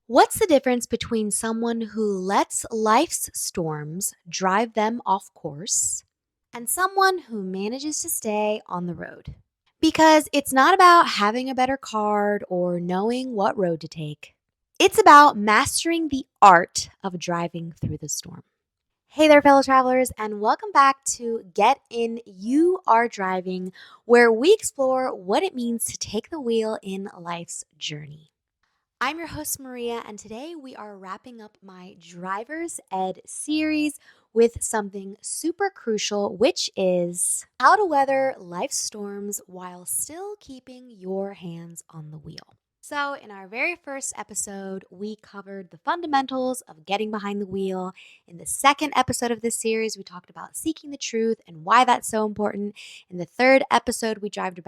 What's the difference between someone who lets life's storms drive them off course and someone who manages to stay on the road? Because it's not about having a better card or knowing what road to take. It's about mastering the art of driving through the storm. Hey there, fellow travelers, and welcome back to Get In, You Are Driving, where we explore what it means to take the wheel in life's journey. I'm your host, Maria, and today we are wrapping up my Driver's Ed series with something super crucial, which is how to weather life's storms while still keeping your hands on the wheel. So, in our very first episode, we covered the fundamentals of getting behind the wheel. In the second episode of this series, we talked about seeking the truth and why that's so important. In the third episode, we talked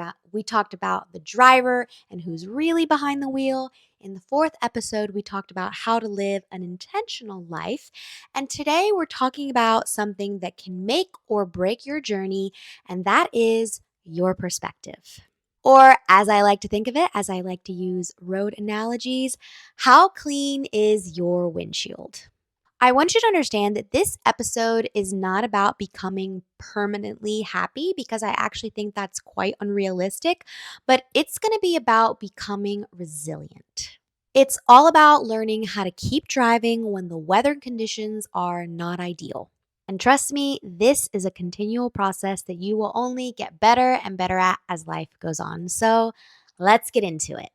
about the driver and who's really behind the wheel. In the fourth episode, we talked about how to live an intentional life. And today we're talking about something that can make or break your journey, and that is your perspective. Or, as I like to think of it, as I like to use road analogies, how clean is your windshield? I want you to understand that this episode is not about becoming permanently happy because I actually think that's quite unrealistic, but it's going to be about becoming resilient. It's all about learning how to keep driving when the weather conditions are not ideal. And trust me, this is a continual process that you will only get better and better at as life goes on. So let's get into it.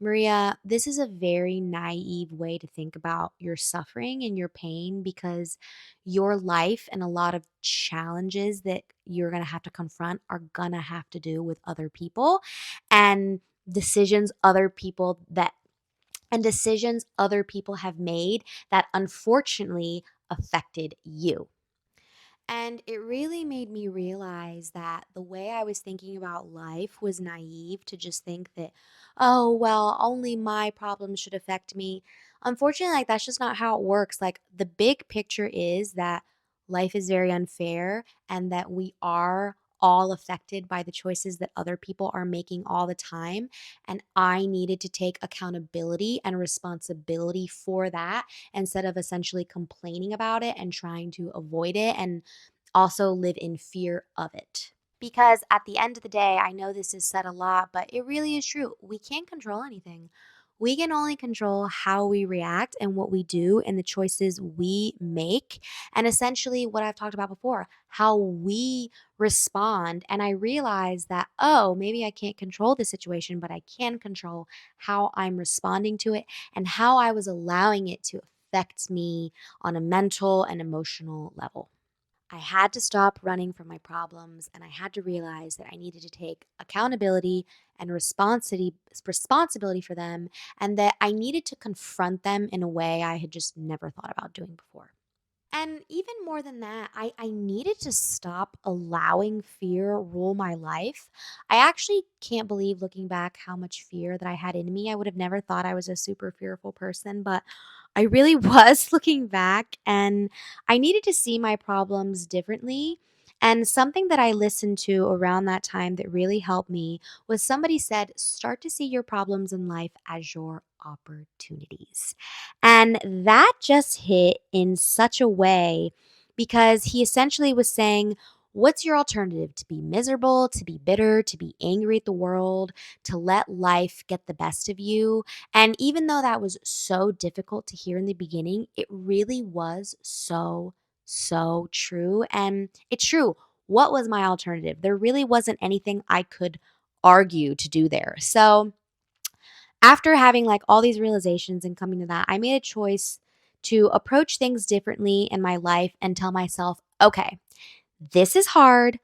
Maria, this is a very naive way to think about your suffering and your pain because your life and a lot of challenges that you're going to have to confront are going to have to do with other people and decisions other people that decisions other people have made that unfortunately affected you. And it really made me realize that the way I was thinking about life was naive to just think that, oh, well, only my problems should affect me. Unfortunately, like that's just not how it works. Like the big picture is that life is very unfair and that we are all affected by the choices that other people are making all the time. And I needed to take accountability and responsibility for that instead of essentially complaining about it and trying to avoid it and also live in fear of it. Because at the end of the day, I know this is said a lot, but it really is true. We can't control anything. We can only control how we react and what we do and the choices we make. And essentially, what I've talked about before, how we respond. And I realize that, oh, maybe I can't control the situation, but I can control how I'm responding to it and how I was allowing it to affect me on a mental and emotional level. I had to stop running from my problems and I had to realize that I needed to take accountability and responsibility for them and that I needed to confront them in a way I had just never thought about doing before. And even more than that, I needed to stop allowing fear rule my life. I actually can't believe looking back how much fear that I had in me. I would have never thought I was a super fearful person, but I really was looking back and I needed to see my problems differently. And something that I listened to around that time that really helped me was somebody said, start to see your problems in life as your opportunities. And that just hit in such a way because he essentially was saying, what's your alternative? To be miserable, to be bitter, to be angry at the world, to let life get the best of you. And even though that was so difficult to hear in the beginning, it really was so true. And it's true. What was my alternative? There really wasn't anything I could argue to do there. So, after having like all these realizations and coming to that, I made a choice to approach things differently in my life and tell myself, okay, this is hard,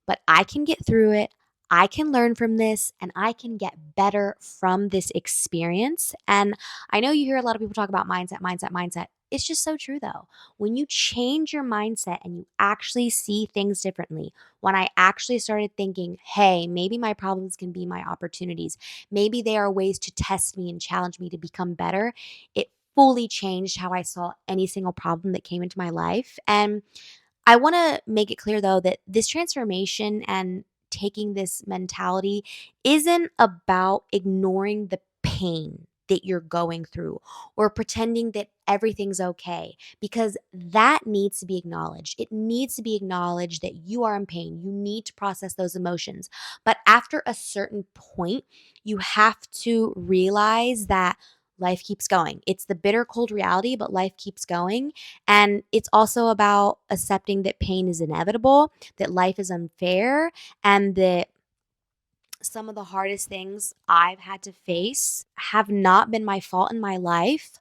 but I can get through it. I can learn from this and I can get better from this experience. And I know you hear a lot of people talk about mindset. It's just so true though. When you change your mindset and you actually see things differently, when I actually started thinking, hey, maybe my problems can be my opportunities, maybe they are ways to test me and challenge me to become better, it fully changed how I saw any single problem that came into my life. And I want to make it clear though that this transformation and taking this mentality isn't about ignoring the pain that you're going through or pretending that everything's okay because that needs to be acknowledged. It needs to be acknowledged that you are in pain. You need to process those emotions. But after a certain point, you have to realize that life keeps going. It's the bitter cold reality, but life keeps going. And it's also about accepting that pain is inevitable, that life is unfair, and that some of the hardest things I've had to face have not been my fault in my life,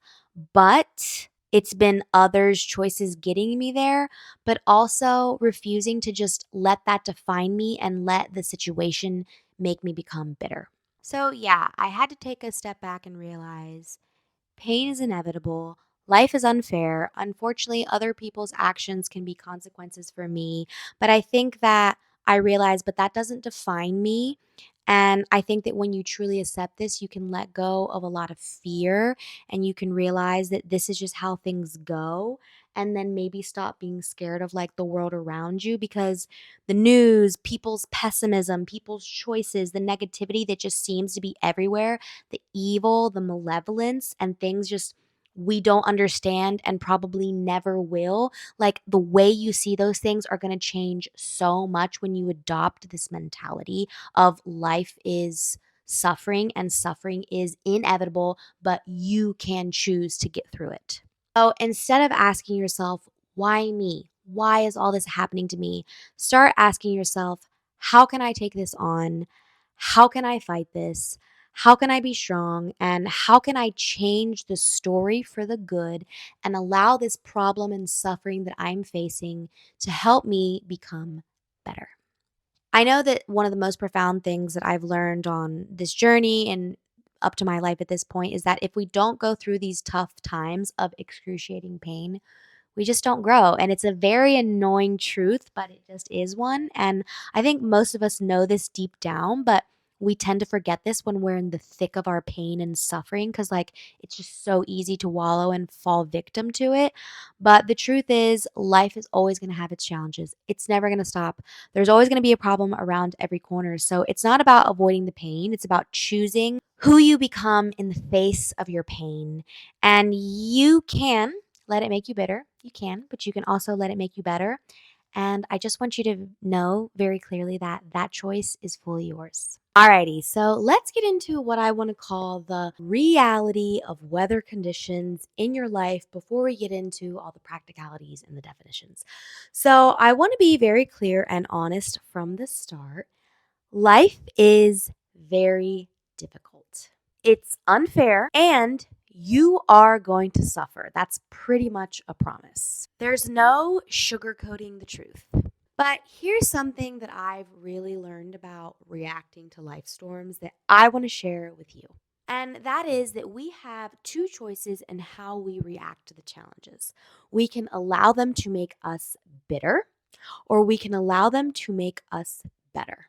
but it's been others' choices getting me there, but also refusing to just let that define me and let the situation make me become bitter. So, yeah, I had to take a step back and realize pain is inevitable. Life is unfair. Unfortunately, other people's actions can be consequences for me. But I think that I realize, but that doesn't define me. And I think that when you truly accept this, you can let go of a lot of fear and you can realize that this is just how things go. And then maybe stop being scared of like the world around you because the news, people's pessimism, people's choices, the negativity that just seems to be everywhere, the evil, the malevolence, and things just we don't understand and probably never will. Like the way you see those things are going to change so much when you adopt this mentality of life is suffering and suffering is inevitable, but you can choose to get through it. So instead of asking yourself, why me? Why is all this happening to me? Start asking yourself, how can I take this on? How can I fight this? How can I be strong? And how can I change the story for the good and allow this problem and suffering that I'm facing to help me become better? I know that one of the most profound things that I've learned on this journey and up to my life at this point is that if we don't go through these tough times of excruciating pain, we just don't grow. And it's a very annoying truth, but it just is one. And I think most of us know this deep down, but we tend to forget this when we're in the thick of our pain and suffering because, like, it's just so easy to wallow and fall victim to it. But the truth is, life is always going to have its challenges. It's never going to stop. There's always going to be a problem around every corner. So it's not about avoiding the pain, it's about choosing who you become in the face of your pain. And you can let it make you bitter. You can, but you can also let it make you better. And I just want you to know very clearly that that choice is fully yours. Alrighty, so let's get into what I want to call the reality of weather conditions in your life before we get into all the practicalities and the definitions. So I want to be very clear and honest from the start. Life is very difficult. It's unfair and you are going to suffer. That's pretty much a promise. There's no sugarcoating the truth. But here's something that I've really learned about reacting to life storms that I want to share with you. And that is that we have two choices in how we react to the challenges. We can allow them to make us bitter, or we can allow them to make us better.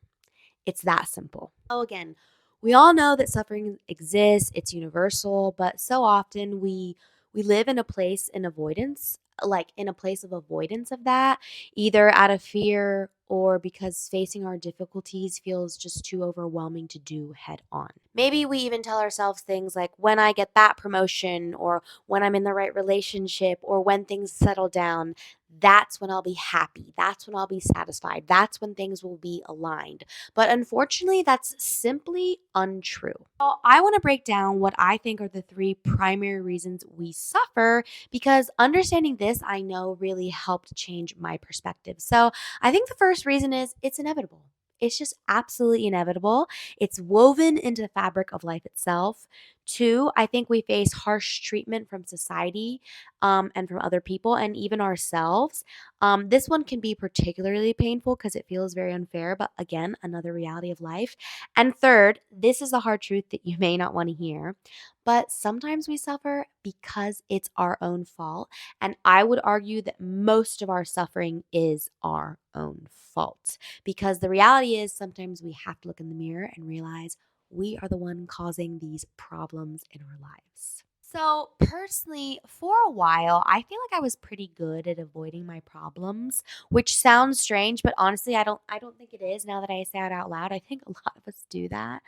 It's that simple. So again, we all know that suffering exists, it's universal, but so often we live in a place in avoidance, like in a place of avoidance of that, either out of fear or because facing our difficulties feels just too overwhelming to do head on. Maybe we even tell ourselves things like when I get that promotion or when I'm in the right relationship or when things settle down, that's when I'll be happy. That's when I'll be satisfied. That's when things will be aligned. But unfortunately, that's simply untrue. So I want to break down what I think are the three primary reasons we suffer because understanding this, I know really helped change my perspective. So I think the first reason is it's inevitable. It's just absolutely inevitable. It's woven into the fabric of life itself. Two, I think we face harsh treatment from society and from other people and even ourselves. This one can be particularly painful because it feels very unfair, but again, another reality of life. And third, this is a hard truth that you may not want to hear, but sometimes we suffer because it's our own fault. And I would argue that most of our suffering is our own fault because the reality is sometimes we have to look in the mirror and realize we are the one causing these problems in our lives. So, personally, for a while, I feel like I was pretty good at avoiding my problems, which sounds strange, but honestly, I don't think it is now that I say it out loud. I think a lot of us do that.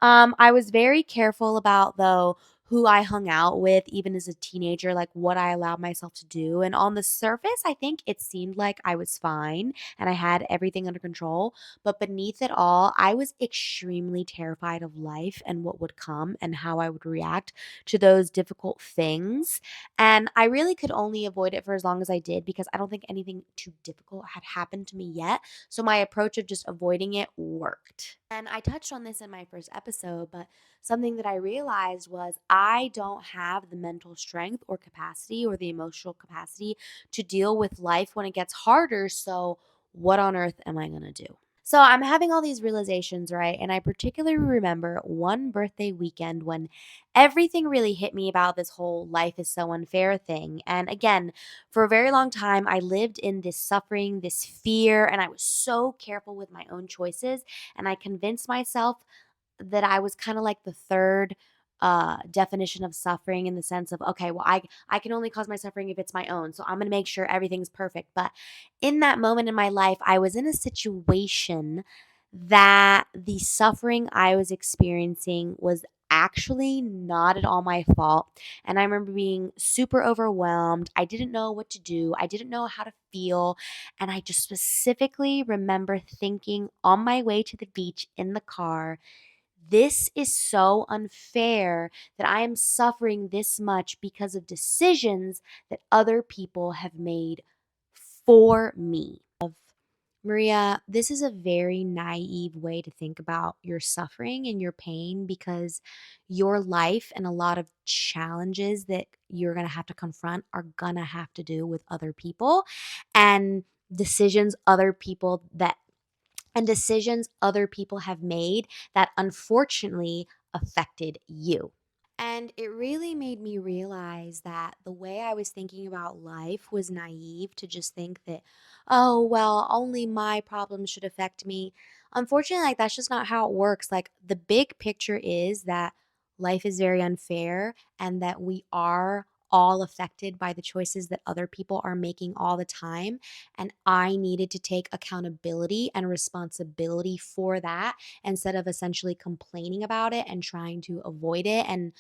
I was very careful about though who I hung out with even as a teenager, like what I allowed myself to do. And on the surface, I think it seemed like I was fine and I had everything under control. But beneath it all, I was extremely terrified of life and what would come and how I would react to those difficult things. And I really could only avoid it for as long as I did because I don't think anything too difficult had happened to me yet. So my approach of just avoiding it worked. And I touched on this in my first episode, but something that I realized was I don't have the mental strength or capacity or the emotional capacity to deal with life when it gets harder. So, what on earth am I going to do? So, I'm having all these realizations, right? And I particularly remember one birthday weekend when everything really hit me about this whole life is so unfair thing. And again, for a very long time, I lived in this suffering, this fear, and I was so careful with my own choices. And I convinced myself that I was kinda like the 3rd, definition of suffering in the sense of, "Okay, well, I can only cause my suffering if it's my own, so I'm gonna make sure everything's perfect." But in that moment in my life, I was in a situation that the suffering I was experiencing was actually not at all my fault, and I remember being super overwhelmed. I didn't know what to do. I didn't know how to feel, and I just specifically remember thinking on my way to the beach in the car, this is so unfair that I am suffering this much because of decisions that other people have made for me. Maria, this is a very naive way to think about your suffering and your pain because your life and a lot of challenges that you're going to have to confront are going to have to do with other people and decisions other people have made that unfortunately affected you. And it really made me realize that the way I was thinking about life was naive to just think that, oh, well, only my problems should affect me. Unfortunately, like that's just not how it works. Like the big picture is that life is very unfair and that we are all affected by the choices that other people are making all the time. And I needed to take accountability and responsibility for that instead of essentially complaining about it and trying to avoid it and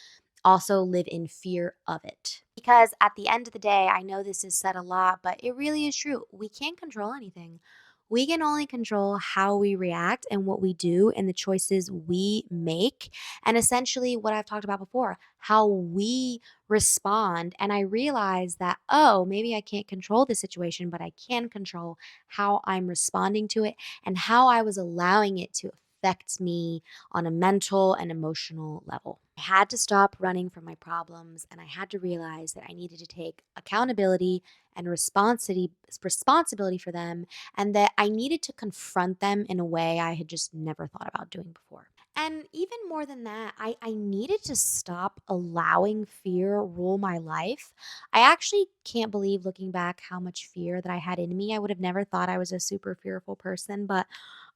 also live in fear of it. Because at the end of the day, I know this is said a lot, but it really is true. We can't control anything. We can only control how we react and what we do and the choices we make. And essentially, what I've talked about before, how we respond. And I realized that, oh, maybe I can't control the situation, but I can control how I'm responding to it and how I was allowing it to affect me on a mental and emotional level. I had to stop running from my problems and I had to realize that I needed to take accountability and responsibility for them and that I needed to confront them in a way I had just never thought about doing before. And even more than that, I needed to stop allowing fear rule my life. I actually can't believe looking back how much fear that I had in me. I would have never thought I was a super fearful person, but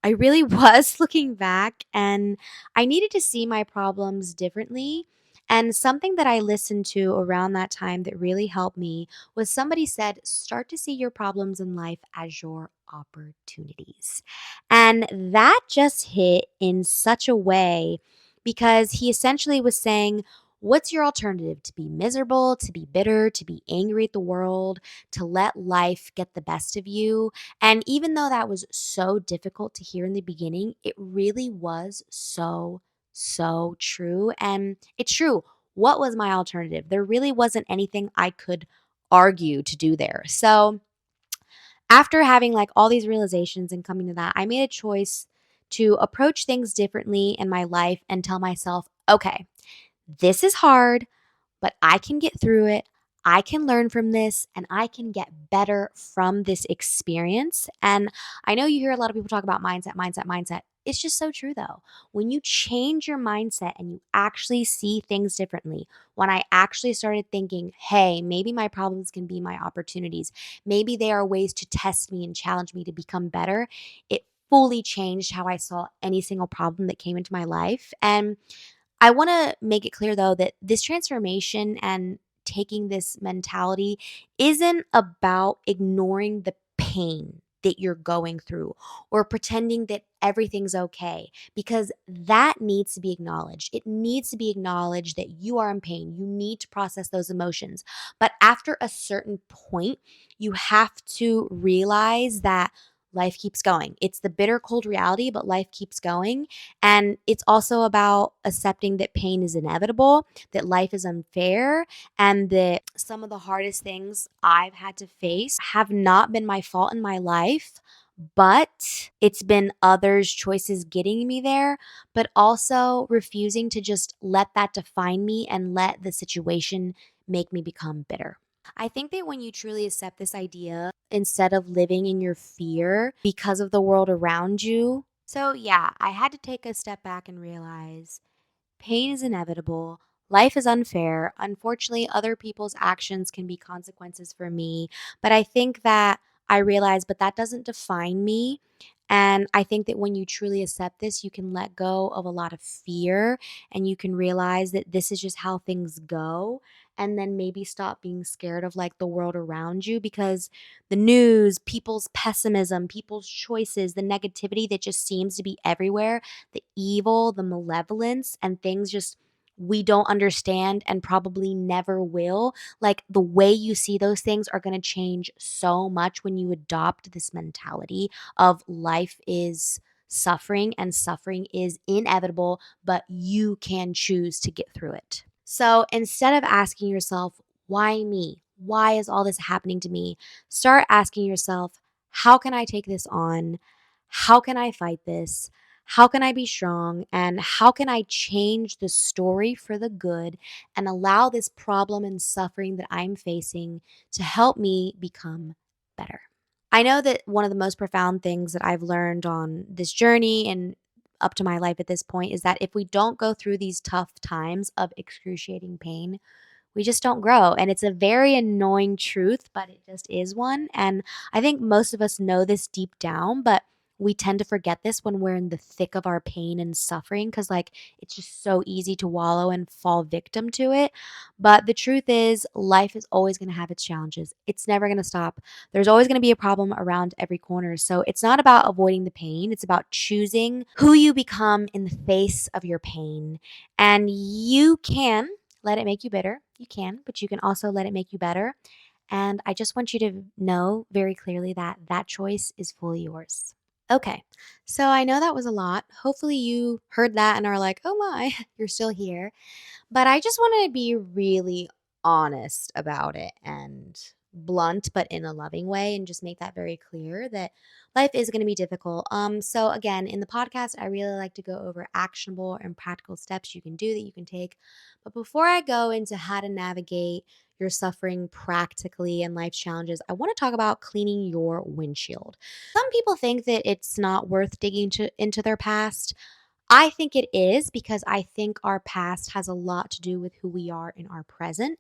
I really was looking back and I needed to see my problems differently. And something that I listened to around that time that really helped me was somebody said, start to see your problems in life as your opportunities. And that just hit in such a way because he essentially was saying, what's your alternative? To be miserable, to be bitter, to be angry at the world, to let life get the best of you. And even though that was so difficult to hear in the beginning, it really was so true. And it's true. What was my alternative? There really wasn't anything I could argue to do there. So, after having like all these realizations and coming to that, I made a choice to approach things differently in my life and tell myself, okay, this is hard, but I can get through it. I can learn from this and I can get better from this experience. And I know you hear a lot of people talk about mindset. It's just so true though. When you change your mindset and you actually see things differently, when I actually started thinking, hey, maybe my problems can be my opportunities, maybe they are ways to test me and challenge me to become better, it fully changed how I saw any single problem that came into my life. And I want to make it clear though that this transformation and taking this mentality isn't about ignoring the pain. that you're going through or pretending that everything's okay because that needs to be acknowledged. It needs to be acknowledged that you are in pain. You need to process those emotions. But after a certain point, you have to realize that life keeps going. It's the bitter cold reality, but life keeps going. And it's also about accepting that pain is inevitable, that life is unfair, and that some of the hardest things I've had to face have not been my fault in my life, but it's been others' choices getting me there, but also refusing to just let that define me and let the situation make me become bitter. I think that when you truly accept this idea, instead of living in your fear because of the world around you. So, yeah, I had to take a step back and realize pain is inevitable. Life is unfair. Unfortunately, other people's actions can be consequences for me. But I think that I realize, but that doesn't define me. And I think that when you truly accept this, you can let go of a lot of fear and you can realize that this is just how things go. And then maybe stop being scared of like the world around you because the news, people's pessimism, people's choices, the negativity that just seems to be everywhere, the evil, the malevolence, and things just we don't understand and probably never will. Like the way you see those things are going to change so much when you adopt this mentality of life is suffering and suffering is inevitable, but you can choose to get through it. So instead of asking yourself, why me? Why is all this happening to me? Start asking yourself, how can I take this on? How can I fight this? How can I be strong? And how can I change the story for the good and allow this problem and suffering that I'm facing to help me become better? I know that one of the most profound things that I've learned on this journey and up to my life at this point is that if we don't go through these tough times of excruciating pain, we just don't grow. And it's a very annoying truth, but it just is one. And I think most of us know this deep down, but we tend to forget this when we're in the thick of our pain and suffering because, like, it's just so easy to wallow and fall victim to it. But the truth is, life is always going to have its challenges. It's never going to stop. There's always going to be a problem around every corner. So it's not about avoiding the pain, it's about choosing who you become in the face of your pain. And you can let it make you bitter. You can, but you can also let it make you better. And I just want you to know very clearly that that choice is fully yours. Okay, so I know that was a lot. Hopefully, you heard that and are like, oh my, you're still here. But I just want to be really honest about it and blunt, but in a loving way, and just make that very clear that life is going to be difficult. So again, in the podcast, I really like to go over actionable and practical steps you can do that you can take. But before I go into how to navigate your suffering practically and life challenges, I want to talk about cleaning your windshield. Some people think that it's not worth digging into their past. I think it is because I think our past has a lot to do with who we are in our present,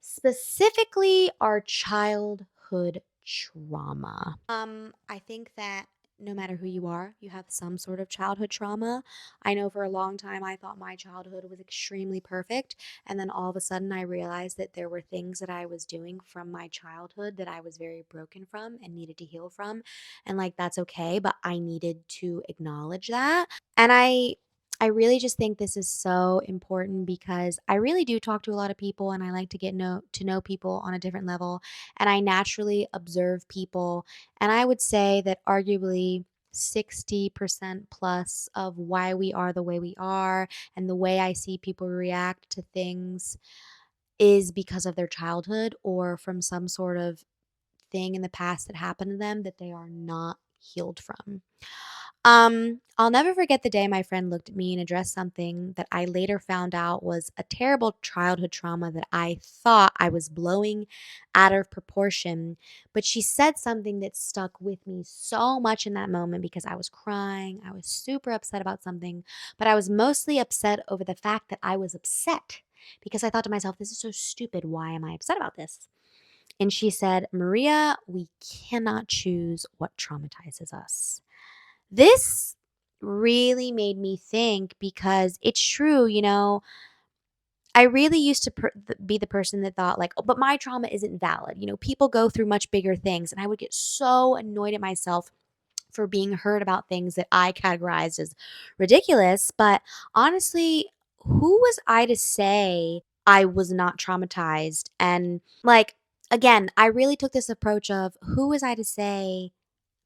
specifically our childhood trauma. I think that no matter who you are, you have some sort of childhood trauma. I know for a long time I thought my childhood was extremely perfect, and then all of a sudden I realized that there were things that I was doing from my childhood that I was very broken from and needed to heal from. And like that's okay, but I needed to acknowledge that. And I really just think this is so important because I really do talk to a lot of people and I like to get to know people on a different level and I naturally observe people and I would say that arguably 60% plus of why we are the way we are and the way I see people react to things is because of their childhood or from some sort of thing in the past that happened to them that they are not healed from. I'll never forget the day my friend looked at me and addressed something that I later found out was a terrible childhood trauma that I thought I was blowing out of proportion. But she said something that stuck with me so much in that moment because I was crying. I was super upset about something, but I was mostly upset over the fact that I was upset because I thought to myself, this is so stupid. Why am I upset about this? And she said, Maria, we cannot choose what traumatizes us. This really made me think because it's true, I really used to be the person that thought like, "Oh, but my trauma isn't valid." People go through much bigger things, and I would get so annoyed at myself for being heard about things that I categorized as ridiculous. But honestly, who was I to say I was not traumatized? And like, again, I really took this approach of who was I to say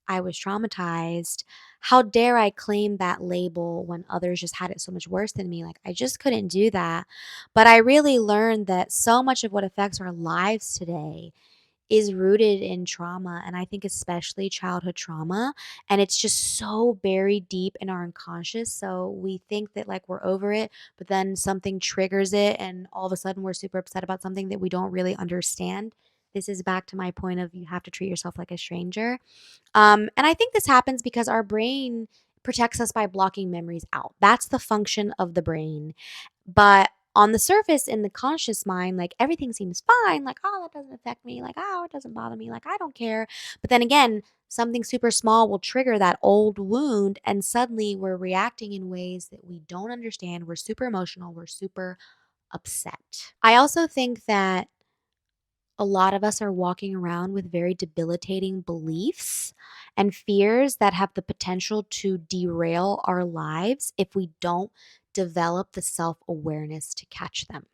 I was traumatized? How dare I claim that label when others just had it so much worse than me? Like, I just couldn't do that. But I really learned that so much of what affects our lives today is rooted in trauma, and I think especially childhood trauma, and it's just so buried deep in our unconscious, so we think that, like, we're over it, but then something triggers it, and all of a sudden we're super upset about something that we don't really understand. This is back to my point of you have to treat yourself like a stranger. And I think this happens because our brain protects us by blocking memories out. That's the function of the brain. But on the surface, in the conscious mind, like everything seems fine. Like, oh, that doesn't affect me. Like, oh, it doesn't bother me. Like, I don't care. But then again, something super small will trigger that old wound. And suddenly we're reacting in ways that we don't understand. We're super emotional. We're super upset. I also think that a lot of us are walking around with very debilitating beliefs and fears that have the potential to derail our lives if we don't develop the self awareness to catch them.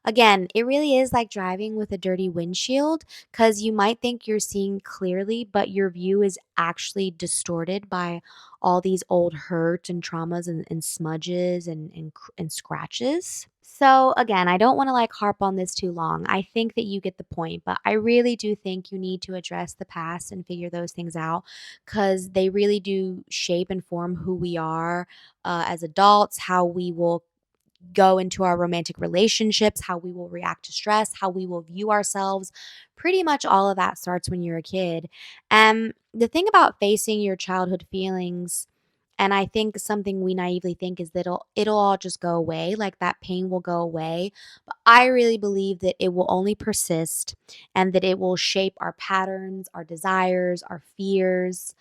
Again, it really is like driving with a dirty windshield because you might think you're seeing clearly, but your view is actually distorted by all these old hurts and traumas and smudges and scratches. So, again, I don't want to like harp on this too long. I think that you get the point, but I really do think you need to address the past and figure those things out because they really do shape and form who we are as adults, how we will go into our romantic relationships, how we will react to stress, how we will view ourselves. Pretty much all of that starts when you're a kid. And the thing about facing your childhood feelings, and I think something we naively think is that it'll all just go away, like that pain will go away. But I really believe that it will only persist and that it will shape our patterns, our desires, our fears.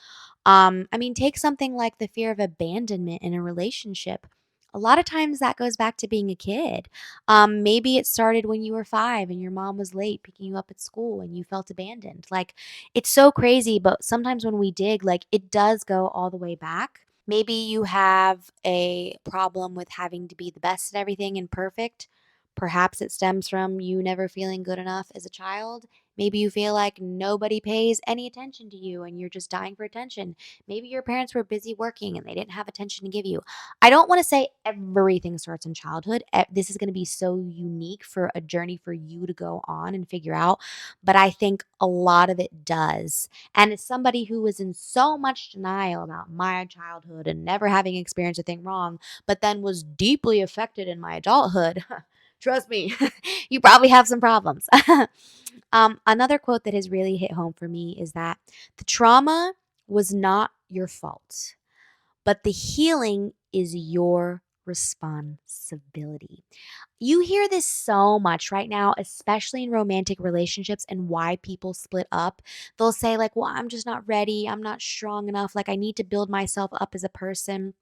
I mean, take something like the fear of abandonment in a relationship. A lot of times that goes back to being a kid. Maybe it started when you were 5 and your mom was late picking you up at school and you felt abandoned. Like, it's so crazy, but sometimes when we dig, like, it does go all the way back. Maybe you have a problem with having to be the best at everything and perfect. Perhaps it stems from you never feeling good enough as a child. Maybe you feel like nobody pays any attention to you and you're just dying for attention. Maybe your parents were busy working and they didn't have attention to give you. I don't want to say everything starts in childhood. This is going to be so unique for a journey for you to go on and figure out. But I think a lot of it does. And as somebody who was in so much denial about my childhood and never having experienced a thing wrong, but then was deeply affected in my adulthood, trust me, you probably have some problems. Another quote that has really hit home for me is that the trauma was not your fault, but the healing is your responsibility. You hear this so much right now, especially in romantic relationships and why people split up. They'll say, like, well, I'm just not ready. I'm not strong enough. Like, I need to build myself up as a person.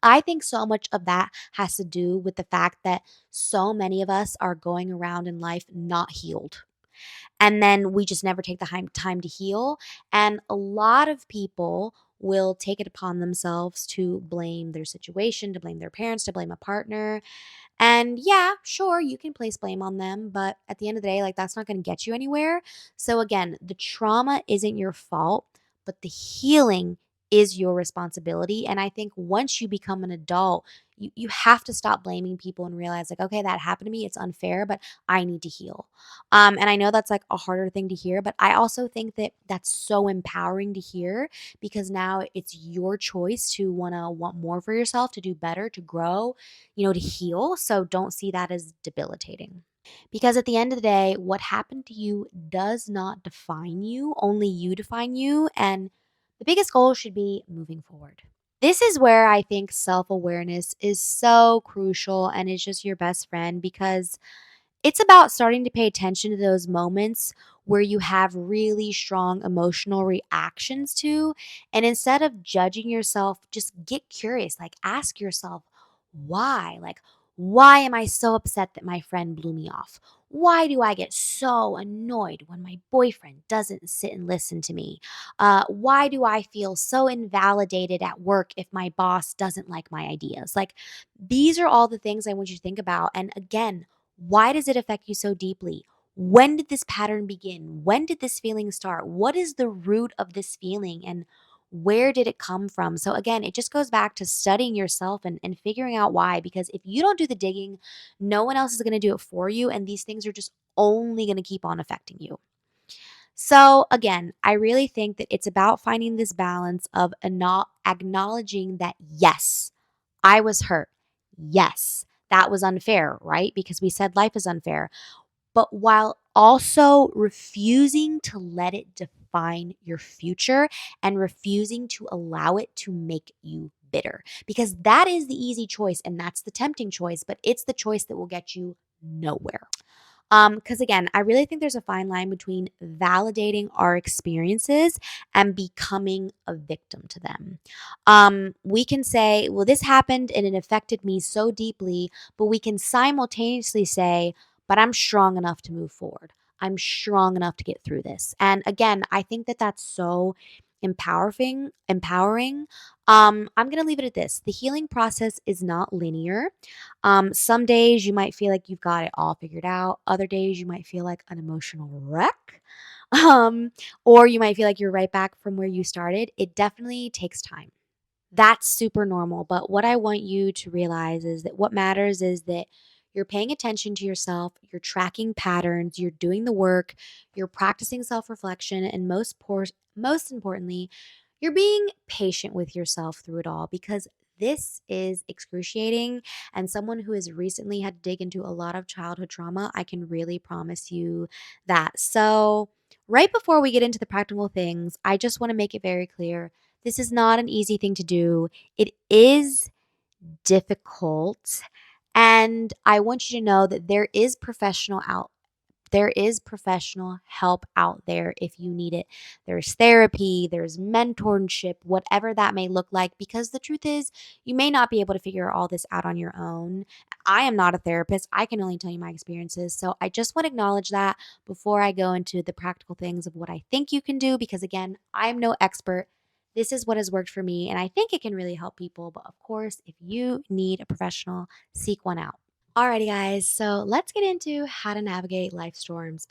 I think so much of that has to do with the fact that so many of us are going around in life not healed, and then we just never take the time to heal. And a lot of people will take it upon themselves to blame their situation, to blame their parents, to blame a partner. And yeah, sure, you can place blame on them, but at the end of the day, like, that's not going to get you anywhere. So again, the trauma isn't your fault, but the healing is your responsibility. And I think once you become an adult, you have to stop blaming people and realize, like, okay, that happened to me. It's unfair, but I need to heal. And I know that's like a harder thing to hear, but I also think that that's so empowering to hear because now it's your choice to want more for yourself, to do better, to grow, to heal. So don't see that as debilitating. Because at the end of the day, what happened to you does not define you, only you define you. And the biggest goal should be moving forward. This is where I think self awareness is so crucial and is just your best friend because it's about starting to pay attention to those moments where you have really strong emotional reactions to. And instead of judging yourself, just get curious. Like, ask yourself, why? Like, Why am I so upset that my friend blew me off? Why do I get so annoyed when my boyfriend doesn't sit and listen to me? Why do I feel so invalidated at work if my boss doesn't like my ideas? Like, these are all the things I want you to think about. And again, why does it affect you so deeply? When did this pattern begin? When did this feeling start? What is the root of this feeling? And where did it come from? So, again, it just goes back to studying yourself and figuring out why. Because if you don't do the digging, no one else is going to do it for you. And these things are just only going to keep on affecting you. So, again, I really think that it's about finding this balance of acknowledging that, yes, I was hurt. Yes, that was unfair, right? Because we said life is unfair, but while also refusing to let it define your future and refusing to allow it to make you bitter. Because that is the easy choice and that's the tempting choice, but it's the choice that will get you nowhere. Because again, I really think there's a fine line between validating our experiences and becoming a victim to them. We can say, well, this happened and it affected me so deeply, but we can simultaneously say, but I'm strong enough to move forward. I'm strong enough to get through this. And again, I think that that's so empowering. I'm going to leave it at this. The healing process is not linear. Some days you might feel like you've got it all figured out. Other days you might feel like an emotional wreck. Um, or you might feel like you're right back from where you started. It definitely takes time. That's super normal. But what I want you to realize is that what matters is that you're paying attention to yourself, you're tracking patterns, you're doing the work, you're practicing self reflection, and most importantly, you're being patient with yourself through it all because this is excruciating. And someone who has recently had to dig into a lot of childhood trauma, I can really promise you that. So, right before we get into the practical things, I just want to make it very clear this is not an easy thing to do. It is difficult. And I want you to know that there is professional help out there if you need it. There's therapy, there's mentorship, whatever that may look like, because the truth is, you may not be able to figure all this out on your own. I am not a therapist. I can only tell you my experiences. So I just want to acknowledge that before I go into the practical things of what I think you can do, because again, I'm no expert. This is what has worked for me, and I think it can really help people. But of course, if you need a professional, seek one out. Alrighty, guys. So let's get into how to navigate life storms.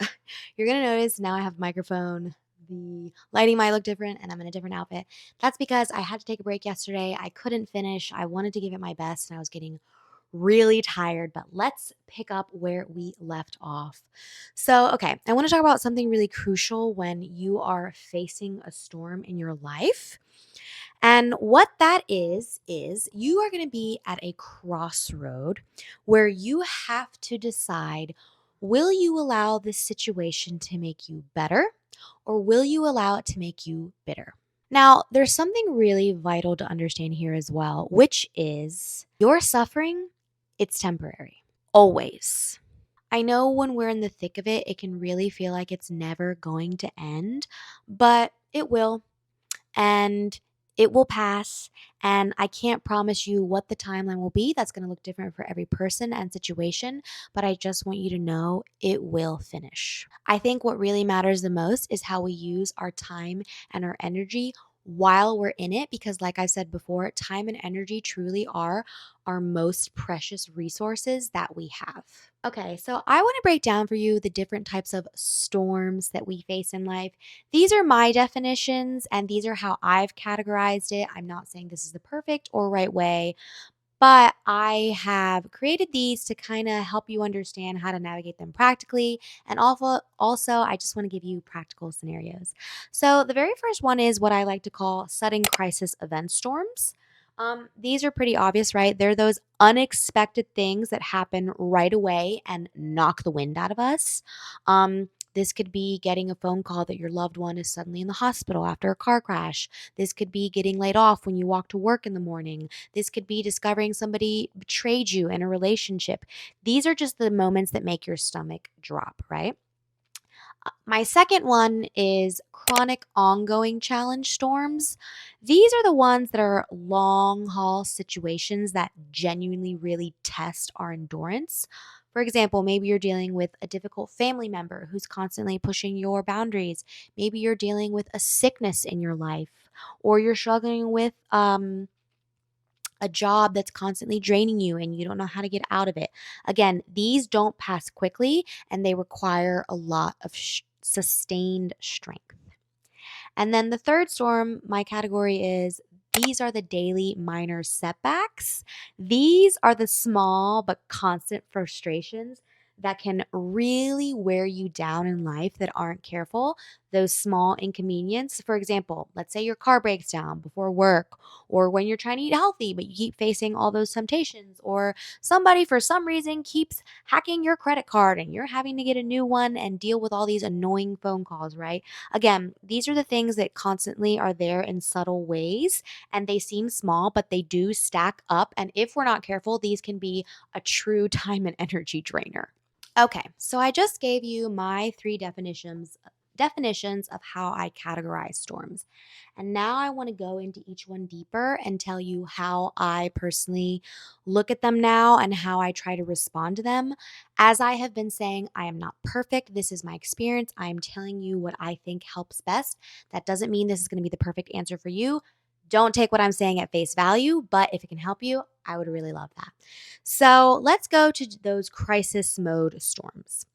You're going to notice now I have a microphone. The lighting might look different and I'm in a different outfit. That's because I had to take a break yesterday. I couldn't finish. I wanted to give it my best and I was getting really tired. But let's pick up where we left off. So, okay, I want to talk about something really crucial when you are facing a storm in your life. And what that is you are going to be at a crossroad where you have to decide, will you allow this situation to make you better or will you allow it to make you bitter? Now, there's something really vital to understand here as well, which is your suffering, it's temporary, always. I know when we're in the thick of it, it can really feel like it's never going to end, but it will. And it will pass. And I can't promise you what the timeline will be. That's going to look different for every person and situation. But I just want you to know it will finish. I think what really matters the most is how we use our time and our energy while we're in it. Because, like I said before, time and energy truly are our most precious resources that we have. Okay, so I want to break down for you the different types of storms that we face in life. These are my definitions and these are how I've categorized it. I'm not saying this is the perfect or right way, but I have created these to kind of help you understand how to navigate them practically. And also, I just want to give you practical scenarios. So, the very first one is what I like to call sudden crisis event storms. These are pretty obvious, right? They're those unexpected things that happen right away and knock the wind out of us. This could be getting a phone call that your loved one is suddenly in the hospital after a car crash. This could be getting laid off when you walk to work in the morning. This could be discovering somebody betrayed you in a relationship. These are just the moments that make your stomach drop, right? My second one is chronic ongoing challenge storms, these are the ones that are long haul situations that genuinely really test our endurance. For example, maybe you're dealing with a difficult family member who's constantly pushing your boundaries. Maybe you're dealing with a sickness in your life, or you're struggling with a job that's constantly draining you and you don't know how to get out of it. Again, these don't pass quickly and they require a lot of sustained strength. And then the third storm, my category is these are the daily minor setbacks. These are the small but constant frustrations that can really wear you down in life that aren't careful. Those small inconveniences. For example, let's say your car breaks down before work, or when you're trying to eat healthy, but you keep facing all those temptations, or somebody for some reason keeps hacking your credit card and you're having to get a new one and deal with all these annoying phone calls, right? Again, these are the things that constantly are there in subtle ways and they seem small, but they do stack up. And if we're not careful, these can be a true time and energy drainer. Okay, so I just gave you my three definitions of how I categorize storms. And now I want to go into each one deeper and tell you how I personally look at them now and how I try to respond to them. As I have been saying, I am not perfect. This is my experience. I am telling you what I think helps best. That doesn't mean this is going to be the perfect answer for you. Don't take what I'm saying at face value, but if it can help you, I would really love that. So let's go to those crisis mode storms.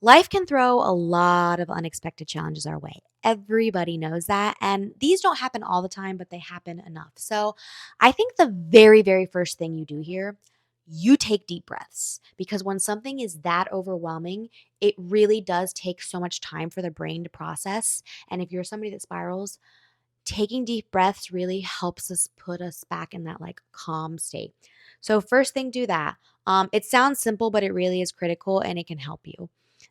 Life can throw a lot of unexpected challenges our way. Everybody knows that. And these don't happen all the time, but they happen enough. So I think the very, very first thing you do here, you take deep breaths because when something is that overwhelming, it really does take so much time for the brain to process. And if you're somebody that spirals, taking deep breaths really helps us put us back in that like calm state. So first thing, do that. It sounds simple, but it really is critical and it can help you.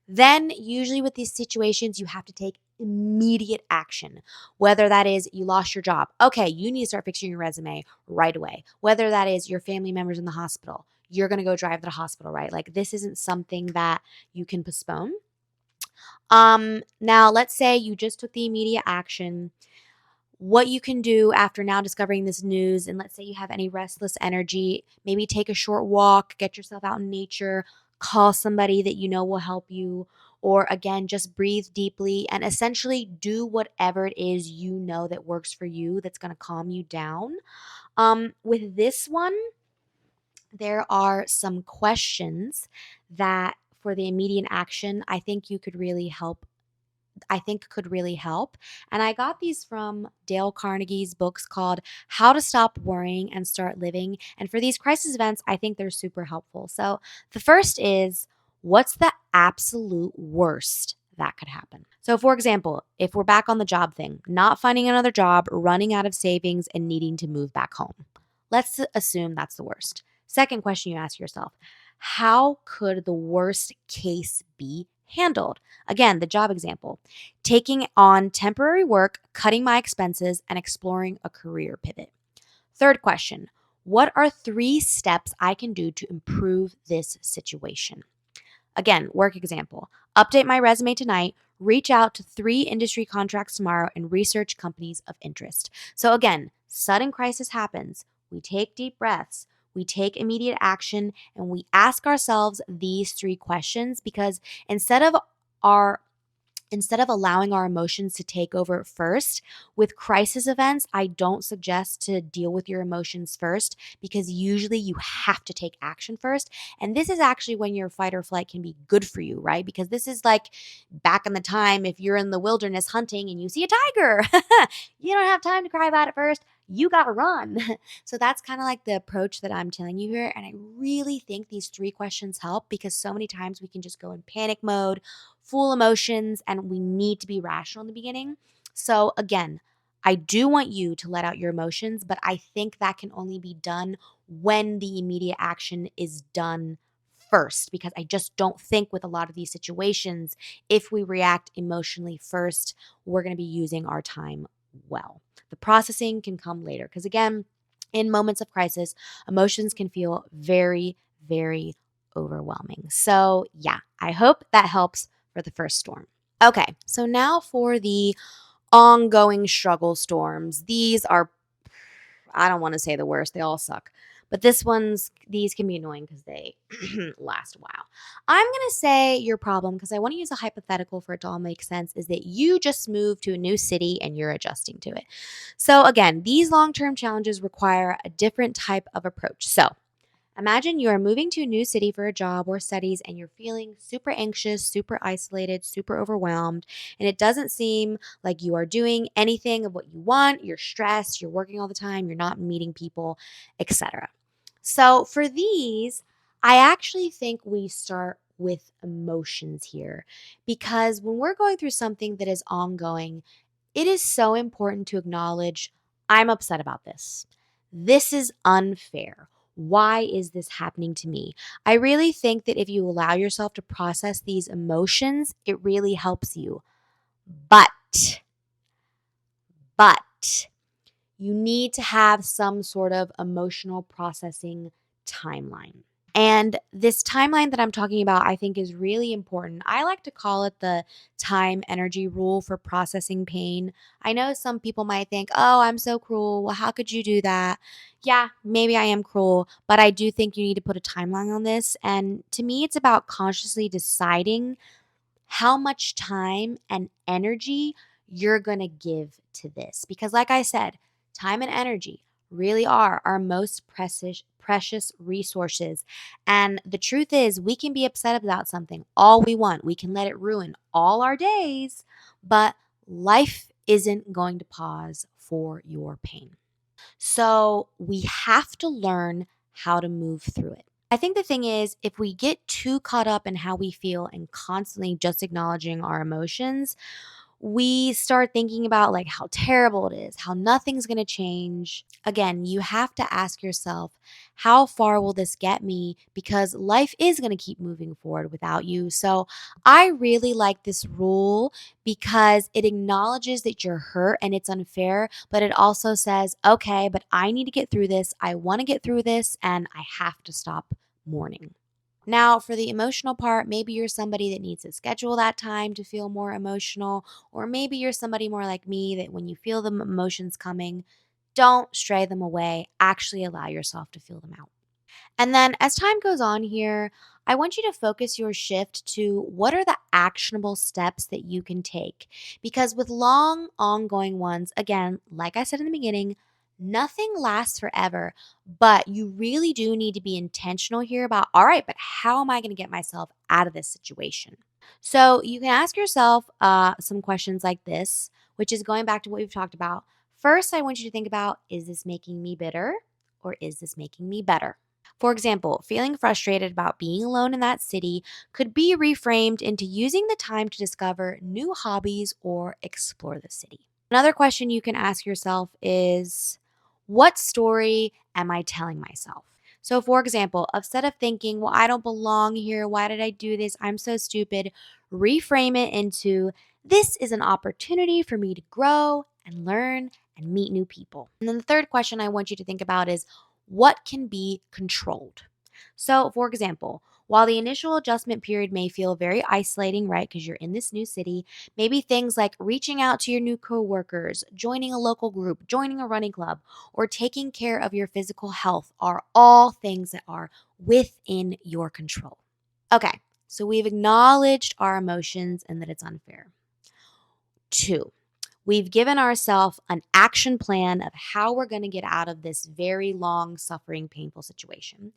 Then usually with these situations, you have to take immediate action. Whether that is you lost your job. Okay, you need to start fixing your resume right away. Whether that is your family members in the hospital, you're going to go drive to the hospital, right? Like this isn't something that you can postpone. Now let's say you just took the immediate action. What you can do after now discovering this news, and let's say you have any restless energy, maybe take a short walk, get yourself out in nature, call somebody that you know will help you, or again, just breathe deeply and essentially do whatever it is you know that works for you that's going to calm you down. With this one, there are some questions that for the immediate action, I think could really help. And I got these from Dale Carnegie's books called How to Stop Worrying and Start Living. And for these crisis events, I think they're super helpful. So the first is, what's the absolute worst that could happen? So, for example, if we're back on the job thing, not finding another job, running out of savings, and needing to move back home. Let's assume that's the worst. Second question you ask yourself, how could the worst case be handled? Again, the job example, taking on temporary work, cutting my expenses, and exploring a career pivot. Third question, what are 3 steps I can do to improve this situation? Again, work example, update my resume tonight, reach out to 3 industry contracts tomorrow, and research companies of interest. So again, sudden crisis happens. We take deep breaths. We take immediate action and we ask ourselves these 3 questions because our instead of allowing our emotions to take over first, with crisis events, I don't suggest to deal with your emotions first because usually you have to take action first. And this is actually when your fight or flight can be good for you, right? Because this is like back in the time if you're in the wilderness hunting and you see a tiger, you don't have time to cry about it first. You got to run. So that's kind of like the approach that I'm telling you here. And I really think these 3 questions help because so many times we can just go in panic mode, full emotions, and we need to be rational in the beginning. So again, I do want you to let out your emotions, but I think that can only be done when the immediate action is done first because I just don't think with a lot of these situations, if we react emotionally first, we're going to be using our time well. The processing can come later because again, in moments of crisis, emotions can feel very, very overwhelming. So yeah, I hope that helps for the first storm. Okay, so now for the ongoing struggle storms. These are, I don't want to say the worst, they all suck. But these can be annoying because they last a while. I'm going to say your problem, because I want to use a hypothetical for it to all make sense, is that you just moved to a new city and you're adjusting to it. So, again, these long term challenges require a different type of approach. So, imagine you are moving to a new city for a job or studies and you're feeling super anxious, super isolated, super overwhelmed, and it doesn't seem like you are doing anything of what you want. You're stressed, you're working all the time, you're not meeting people, etc. So, for these, I actually think we start with emotions here, because when we're going through something that is ongoing, it is so important to acknowledge, I'm upset about this. This is unfair. Why is this happening to me? I really think that if you allow yourself to process these emotions, it really helps you. But, but, you need to have some sort of emotional processing timeline. And this timeline that I'm talking about, I think, is really important. I like to call it the time energy rule for processing pain. I know some people might think, oh, I'm so cruel. Well, how could you do that? Yeah, maybe I am cruel, but I do think you need to put a timeline on this. And to me, it's about consciously deciding how much time and energy you're going to give to this. Because, like I said, time and energy really are our most precious resources. And the truth is, we can be upset about something all we want. We can let it ruin all our days, but life isn't going to pause for your pain. So we have to learn how to move through it. I think the thing is, if we get too caught up in how we feel and constantly just acknowledging our emotions, we start thinking about like how terrible it is, how nothing's going to change. Again, you have to ask yourself, how far will this get me? Because life is going to keep moving forward without you. So I really like this rule because it acknowledges that you're hurt and it's unfair, but it also says, okay, but I need to get through this. I want to get through this and I have to stop mourning. Now, for the emotional part, maybe you're somebody that needs to schedule that time to feel more emotional, or maybe you're somebody more like me that when you feel the emotions coming, don't stray them away. Actually, allow yourself to feel them out. And then as time goes on here, I want you to focus your shift to what are the actionable steps that you can take. Because with long, ongoing ones, again, like I said in the beginning, nothing lasts forever, but you really do need to be intentional here about, all right, but how am I going to get myself out of this situation? So you can ask yourself some questions like this, which is going back to what we've talked about. First, I want you to think about, is this making me bitter or is this making me better? For example, feeling frustrated about being alone in that city could be reframed into using the time to discover new hobbies or explore the city. Another question you can ask yourself is, what story am I telling myself? So, for example, instead of thinking, well, I don't belong here, why did I do this? I'm so stupid, reframe it into, this is an opportunity for me to grow and learn and meet new people. And then the third question I want you to think about is, what can be controlled? So, for example, while the initial adjustment period may feel very isolating, right, because you're in this new city, maybe things like reaching out to your new coworkers, joining a local group, joining a running club, or taking care of your physical health are all things that are within your control. Okay, so we've acknowledged our emotions and that it's unfair. Two, we've given ourselves an action plan of how we're going to get out of this very long, suffering, painful situation.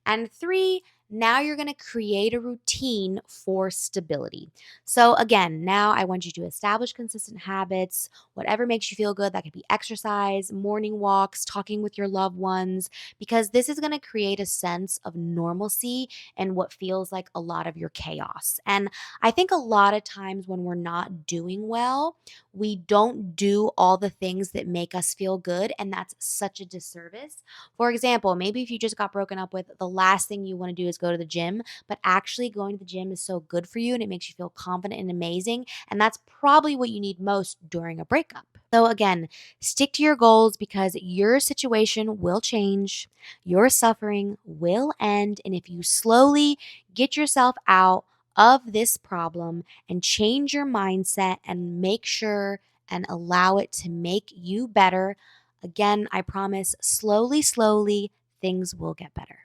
And three, now you're going to create a routine for stability. So, again, now I want you to establish consistent habits, whatever makes you feel good. That could be exercise, morning walks, talking with your loved ones, because this is going to create a sense of normalcy and what feels like a lot of your chaos. And I think a lot of times when we're not doing well, we don't do all the things that make us feel good. And that's such a disservice. For example, maybe if you just got broken up with, the last thing you want to do is go to the gym, but actually going to the gym is so good for you and it makes you feel confident and amazing. And that's probably what you need most during a breakup. So, again, stick to your goals because your situation will change, your suffering will end. And if you slowly get yourself out of this problem and change your mindset and make sure and allow it to make you better. Again, I promise, slowly, slowly, things will get better.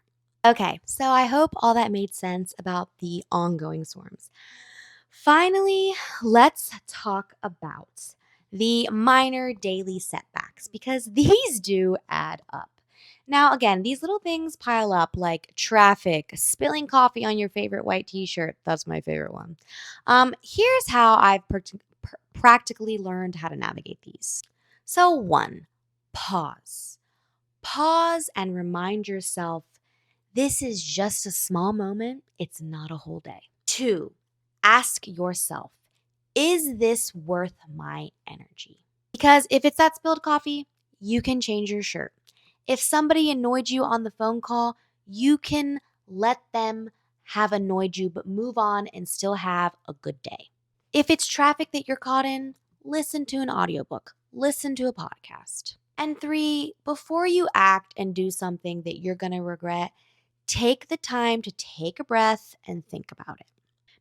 Okay, so I hope all that made sense about the ongoing storms. Finally, let's talk about the minor daily setbacks because these do add up. Now, again, these little things pile up like traffic, spilling coffee on your favorite white t shirt. That's my favorite one. Here's how I've practically learned how to navigate these. So, one, pause. Pause and remind yourself this is just a small moment, it's not a whole day. Two, ask yourself, is this worth my energy? Because if it's that spilled coffee, you can change your shirt. If somebody annoyed you on the phone call, you can let them have annoyed you, but move on and still have a good day. If it's traffic that you're caught in, listen to an audiobook, listen to a podcast. And three, before you act and do something that you're going to regret, take the time to take a breath and think about it.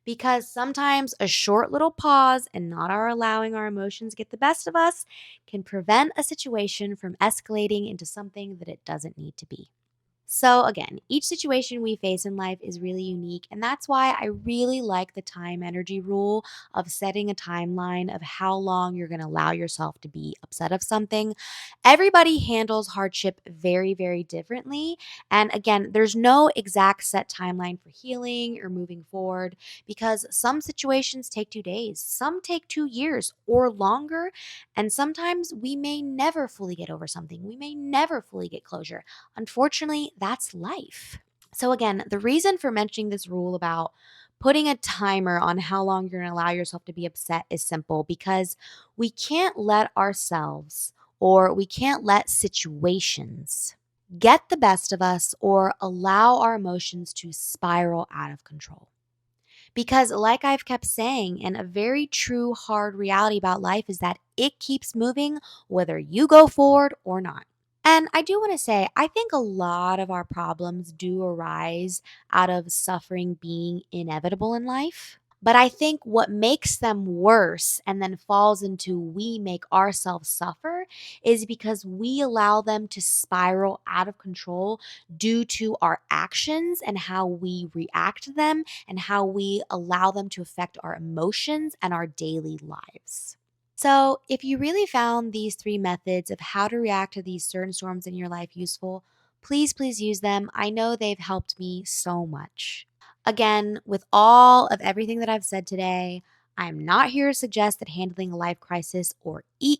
Because sometimes a short little pause and not our allowing our emotions get the best of us can prevent a situation from escalating into something that it doesn't need to be. So, again, each situation we face in life is really unique. And that's why I really like the time energy rule of setting a timeline of how long you're going to allow yourself to be upset of something. Everybody handles hardship very, very differently. And again, there's no exact set timeline for healing or moving forward because some situations take 2 days, some take 2 years or longer. And sometimes we may never fully get over something, we may never fully get closure. Unfortunately, that's life. So, again, the reason for mentioning this rule about putting a timer on how long you're going to allow yourself to be upset is simple because we can't let ourselves or we can't let situations get the best of us or allow our emotions to spiral out of control. Because, like I've kept saying, and a very true, hard reality about life is that it keeps moving whether you go forward or not. And I do want to say, I think a lot of our problems do arise out of suffering being inevitable in life. But I think what makes them worse and then falls into we make ourselves suffer is because we allow them to spiral out of control due to our actions and how we react to them and how we allow them to affect our emotions and our daily lives. So, if you really found these three methods of how to react to these certain storms in your life useful, please, please use them. I know they've helped me so much. Again, with all of everything that I've said today, I'm not here to suggest that handling a life crisis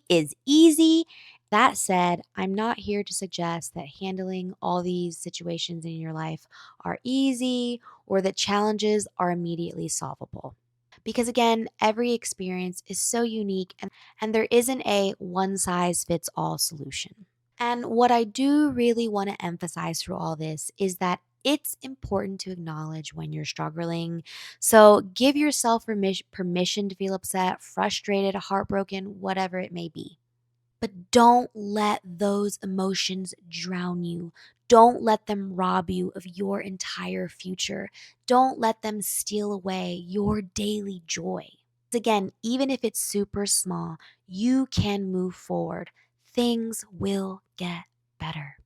is easy. That said, I'm not here to suggest that handling all these situations in your life are easy or that challenges are immediately solvable. Because again, every experience is so unique and there isn't a one size fits all solution. And what I do really want to emphasize through all this is that it's important to acknowledge when you're struggling. So give yourself permission to feel upset, frustrated, heartbroken, whatever it may be. But don't let those emotions drown you. Don't let them rob you of your entire future. Don't let them steal away your daily joy. Again, even if it's super small, you can move forward. Things will get better.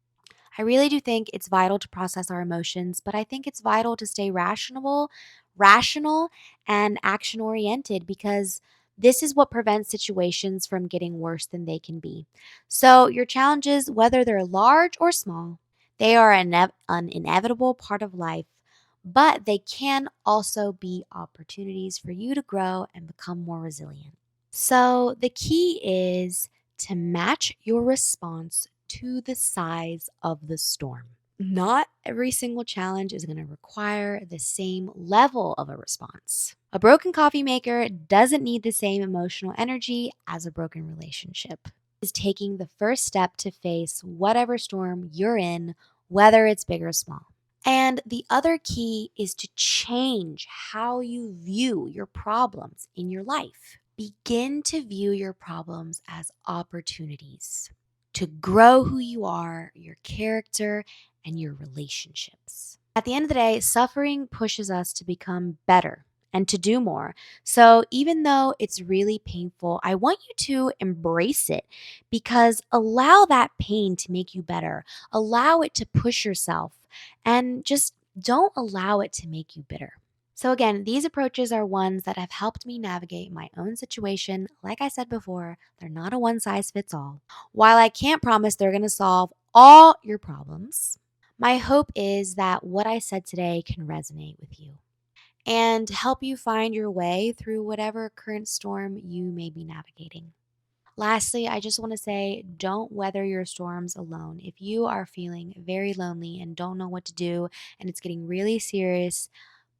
I really do think it's vital to process our emotions, but I think it's vital to stay rational and action oriented because this is what prevents situations from getting worse than they can be. So, your challenges, whether they're large or small, they are an inevitable part of life, but they can also be opportunities for you to grow and become more resilient. So, the key is to match your response to the size of the storm. Not every single challenge is going to require the same level of a response. A broken coffee maker doesn't need the same emotional energy as a broken relationship. Is taking the first step to face whatever storm you're in, whether it's big or small. And the other key is to change how you view your problems in your life. Begin to view your problems as opportunities to grow who you are, your character, and your relationships. At the end of the day, suffering pushes us to become better and to do more. So, even though it's really painful, I want you to embrace it because allow that pain to make you better. Allow it to push yourself and just don't allow it to make you bitter. So, again, these approaches are ones that have helped me navigate my own situation. Like I said before, they're not a one size fits all. While I can't promise they're going to solve all your problems, my hope is that what I said today can resonate with you and help you find your way through whatever current storm you may be navigating. Lastly, I just want to say don't weather your storms alone. If you are feeling very lonely and don't know what to do and it's getting really serious,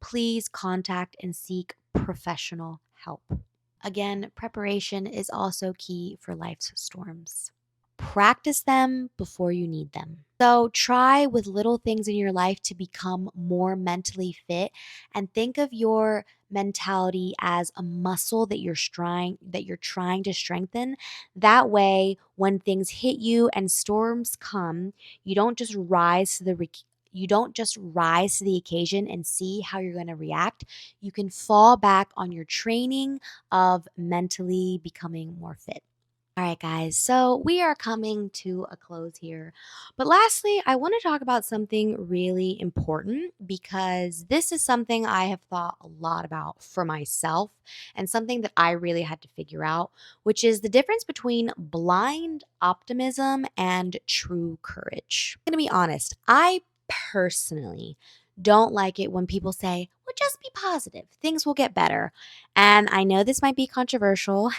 please contact and seek professional help. Again, preparation is also key for life's storms. Practice them before you need them. So try with little things in your life to become more mentally fit and think of your mentality as a muscle that you're trying to strengthen. That way when things hit you and storms come, you don't just rise to the you don't just rise to the occasion and see how you're going to react. You can fall back on your training of mentally becoming more fit. All right, guys. So we are coming to a close here. But lastly, I want to talk about something really important because this is something I have thought a lot about for myself and something that I really had to figure out, which is the difference between blind optimism and true courage. I'm going to be honest, I personally don't like it when people say, well, just be positive, things will get better. And I know this might be controversial.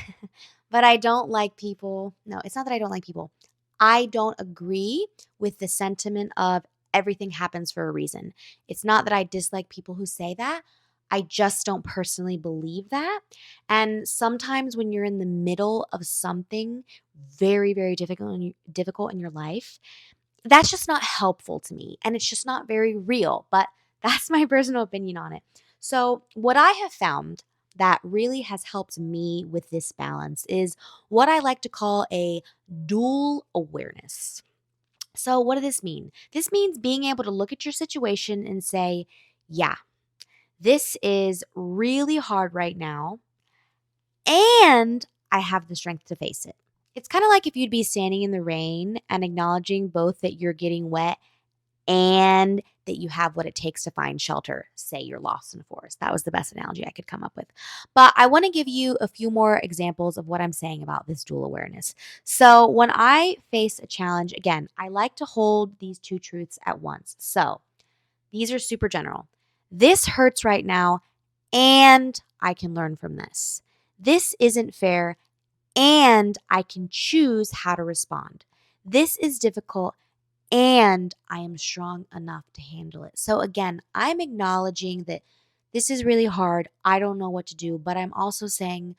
But I don't like people. No, it's not that I don't like people. I don't agree with the sentiment of everything happens for a reason. It's not that I dislike people who say that. I just don't personally believe that. And sometimes when you're in the middle of something very, very difficult in your life, that's just not helpful to me. And it's just not very real. But that's my personal opinion on it. So, what I have found that really has helped me with this balance is what I like to call a dual awareness. So, what does this mean? This means being able to look at your situation and say, yeah, this is really hard right now, and I have the strength to face it. It's kind of like if you'd be standing in the rain and acknowledging both that you're getting wet and that you have what it takes to find shelter. Say you're lost in a forest. That was the best analogy I could come up with. But I want to give you a few more examples of what I'm saying about this dual awareness. So, when I face a challenge, again, I like to hold these two truths at once. So, these are super general. This hurts right now, and I can learn from this. This isn't fair, and I can choose how to respond. This is difficult, and I am strong enough to handle it. So again, I'm acknowledging that this is really hard. I don't know what to do, but I'm also saying,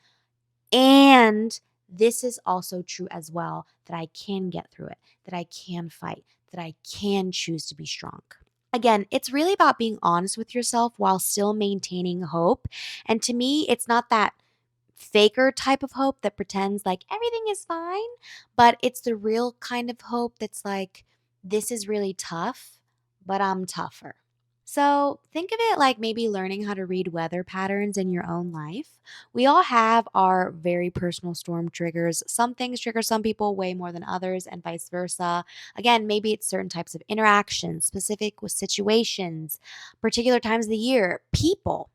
and this is also true as well, that I can get through it, that I can fight, that I can choose to be strong. Again, it's really about being honest with yourself while still maintaining hope. And to me, it's not that faker type of hope that pretends like everything is fine, but it's the real kind of hope that's like, this is really tough, but I'm tougher. So think of it like maybe learning how to read weather patterns in your own life. We all have our very personal storm triggers. Some things trigger some people way more than others, and vice versa. Again, maybe it's certain types of interactions, specific with situations, particular times of the year, people.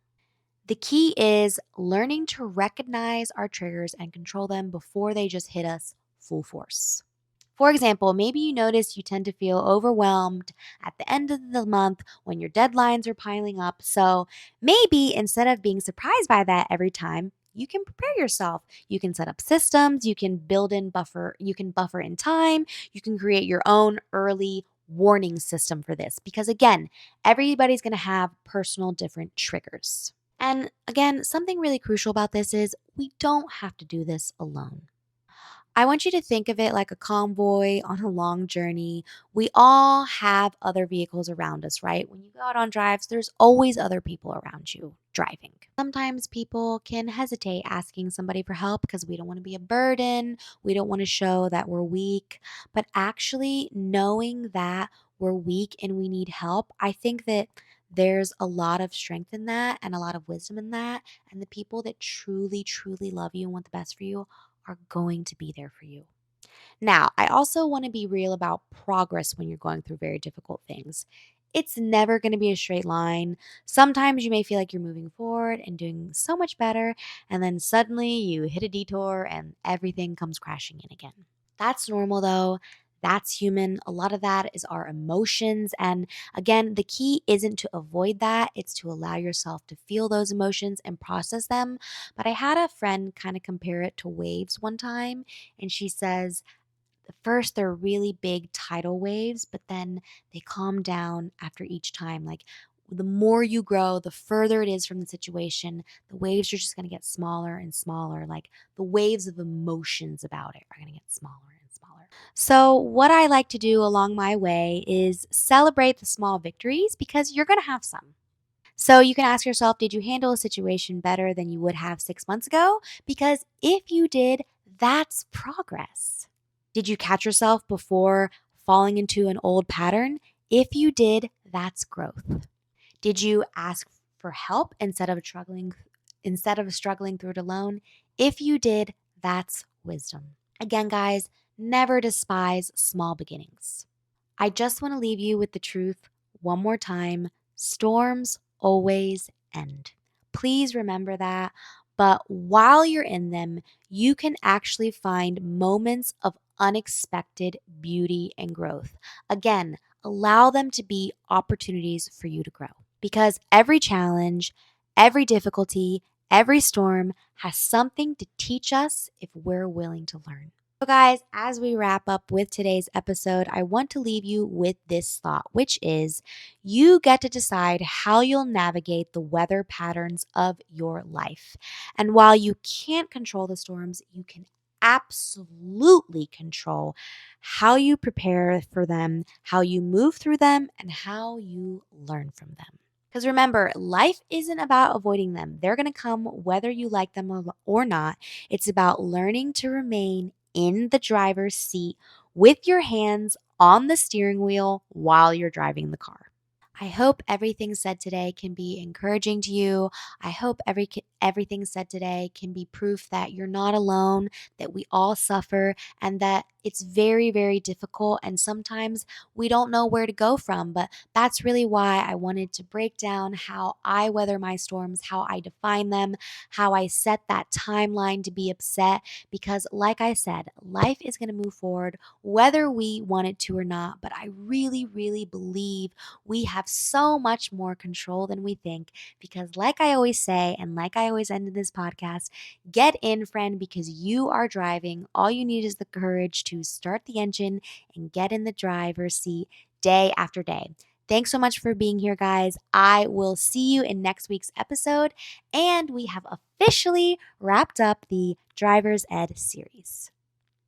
The key is learning to recognize our triggers and control them before they just hit us full force. For example, maybe you notice you tend to feel overwhelmed at the end of the month when your deadlines are piling up. So maybe instead of being surprised by that every time, you can prepare yourself. You can set up systems, you can buffer in time, you can create your own early warning system for this because again, everybody's going to have personal different triggers. And again, something really crucial about this is we don't have to do this alone. I want you to think of it like a convoy on a long journey. We all have other vehicles around us, right? When you go out on drives, there's always other people around you driving. Sometimes people can hesitate asking somebody for help because we don't want to be a burden. We don't want to show that we're weak. But actually, knowing that we're weak and we need help, I think that There's a lot of strength in that and a lot of wisdom in that. And the people that truly, truly love you and want the best for you are going to be there for you. Now, I also want to be real about progress when you're going through very difficult things. It's never going to be a straight line. Sometimes you may feel like you're moving forward and doing so much better, and then suddenly you hit a detour and everything comes crashing in again. That's normal though. That's human. A lot of that is our emotions. And again, the key isn't to avoid that, it's to allow yourself to feel those emotions and process them. But I had a friend kind of compare it to waves one time, and she says, at first they're really big tidal waves, but then they calm down after each time. Like the more you grow, the further it is from the situation, the waves are just going to get smaller and smaller. Like the waves of emotions about it are going to get smaller and smaller. So, what I like to do along my way is celebrate the small victories because you're going to have some. So, you can ask yourself, did you handle a situation better than you would have 6 months ago? Because if you did, that's progress. Did you catch yourself before falling into an old pattern? If you did, that's growth. Did you ask for help instead of struggling through it alone? If you did, that's wisdom. Again, guys, never despise small beginnings. I just want to leave you with the truth one more time. Storms always end. Please remember that. But while you're in them, you can actually find moments of unexpected beauty and growth. Again, allow them to be opportunities for you to grow because every challenge, every difficulty, every storm has something to teach us if we're willing to learn. So, guys, as we wrap up with today's episode, I want to leave you with this thought, which is you get to decide how you'll navigate the weather patterns of your life. And while you can't control the storms, you can absolutely control how you prepare for them, how you move through them, and how you learn from them. Because remember, life isn't about avoiding them. They're going to come whether you like them or not. It's about learning to remain in the driver's seat with your hands on the steering wheel while you're driving the car. I hope everything said today can be encouraging to you. I hope everything said today can be proof that you're not alone, that we all suffer, and that it's very, very difficult. And sometimes we don't know where to go from. But that's really why I wanted to break down how I weather my storms, how I define them, how I set that timeline to be upset. Because, like I said, life is going to move forward whether we want it to or not. But I really, really believe we have so much more control than we think because, like I always say, and like I always end in this podcast, get in, friend, because you are driving. All you need is the courage to start the engine and get in the driver's seat day after day. Thanks so much for being here, guys. I will see you in next week's episode. And we have officially wrapped up the Driver's Ed series.